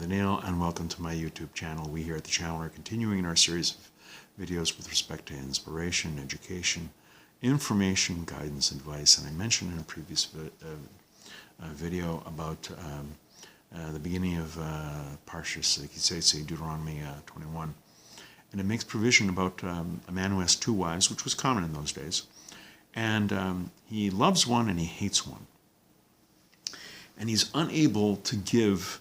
Daniel, and welcome to my YouTube channel. We here at the channel are continuing in our series of videos with respect to inspiration, education, information, guidance, advice. And I mentioned in a previous video about the beginning of Parshas Deuteronomy 21. And it makes provision about a man who has two wives, which was common in those days. And he loves one and he hates one. And he's unable to give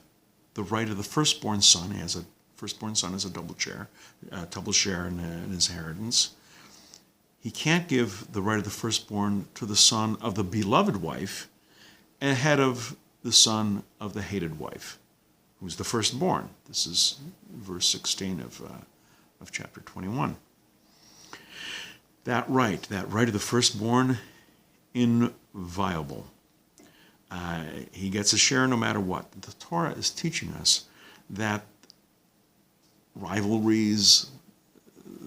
the right of the firstborn son. He has a firstborn son as a double share in his inheritance. He can't give the right of the firstborn to the son of the beloved wife ahead of the son of the hated wife, who's the firstborn. This is verse 16 of chapter 21. That right of the firstborn, inviolable. He gets a share no matter what. The Torah is teaching us that rivalries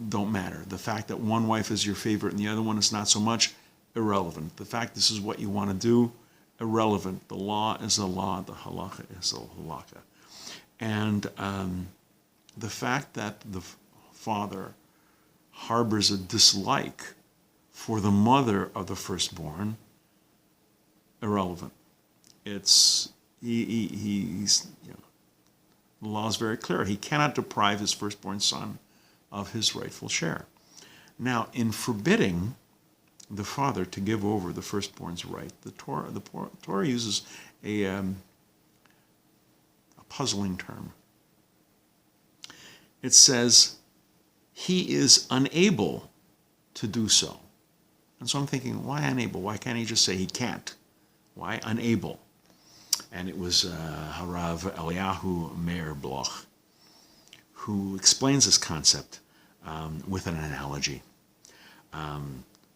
don't matter. The fact that one wife is your favorite and the other one is not so much, irrelevant. The fact this is what you want to do, irrelevant. The law is the law, the halacha is the halacha. And the fact that the father harbors a dislike for the mother of the firstborn, irrelevant. He's the law is very clear. He cannot deprive his firstborn son of his rightful share. Now, in forbidding the father to give over the firstborn's right, the Torah uses a puzzling term. It says he is unable to do so. And so I'm thinking, why unable? Why can't he just say he can't? Why unable? And it was Rav Eliyahu Meir Bloch who explains this concept with an analogy.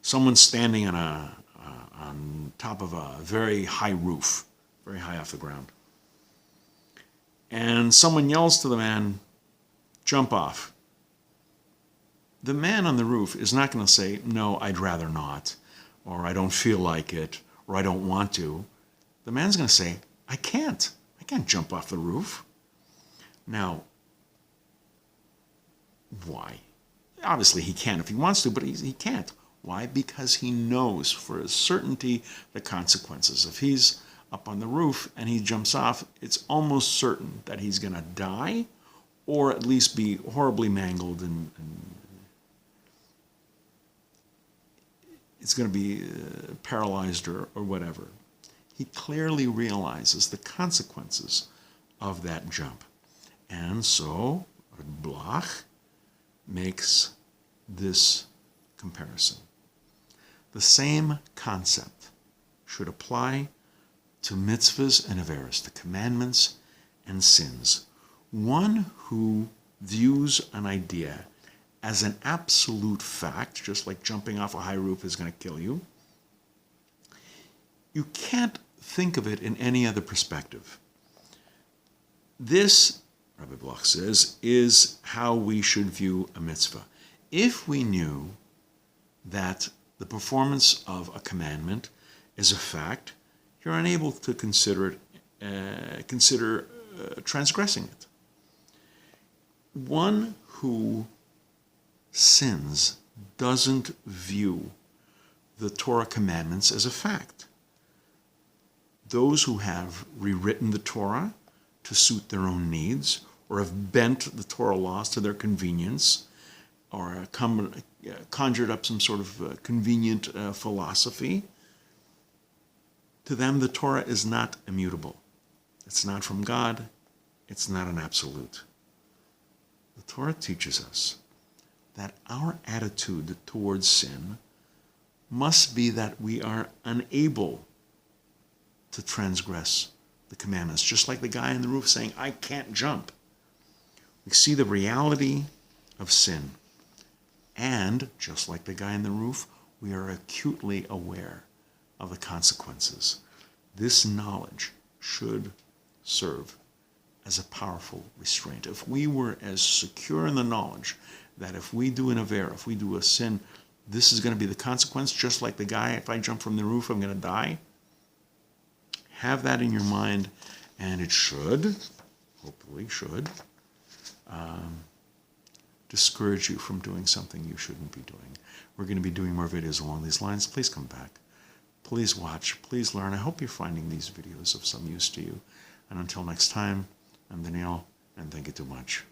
Someone standing on top of a very high roof, very high off the ground. And someone yells to the man, jump off. The man on the roof is not going to say, no, I'd rather not, or I don't feel like it, or I don't want to. The man's going to say, I can't jump off the roof. Now, why? Obviously he can if he wants to, but he can't. Why? Because he knows for a certainty the consequences. If he's up on the roof and he jumps off, it's almost certain that he's going to die or at least be horribly mangled and it's going to be paralyzed or whatever. He clearly realizes the consequences of that jump. And so Bloch makes this comparison. The same concept should apply to mitzvahs and averos, the commandments and sins. One who views an idea as an absolute fact, just like jumping off a high roof is going to kill you, you can't think of it in any other perspective. This, Rabbi Bloch says, is how we should view a mitzvah. If we knew that the performance of a commandment is a fact, you're unable to consider transgressing it. One who sins doesn't view the Torah commandments as a fact. Those who have rewritten the Torah to suit their own needs, or have bent the Torah laws to their convenience, or conjured up some sort of convenient philosophy, to them the Torah is not immutable. It's not from God. It's not an absolute. The Torah teaches us that our attitude towards sin must be that we are unable to transgress the commandments, just like the guy on the roof saying, I can't jump. We see the reality of sin. And, just like the guy on the roof, we are acutely aware of the consequences. This knowledge should serve as a powerful restraint. If we were as secure in the knowledge that if we do an avera, if we do a sin, this is going to be the consequence, just like the guy, if I jump from the roof, I'm going to die. Have that in your mind, and it should hopefully should, discourage you from doing something you shouldn't be doing. We're going to be doing more videos along these lines. Please come back. Please watch. Please learn. I hope you're finding these videos of some use to you. And until next time, I'm Daniel, and thank you too much.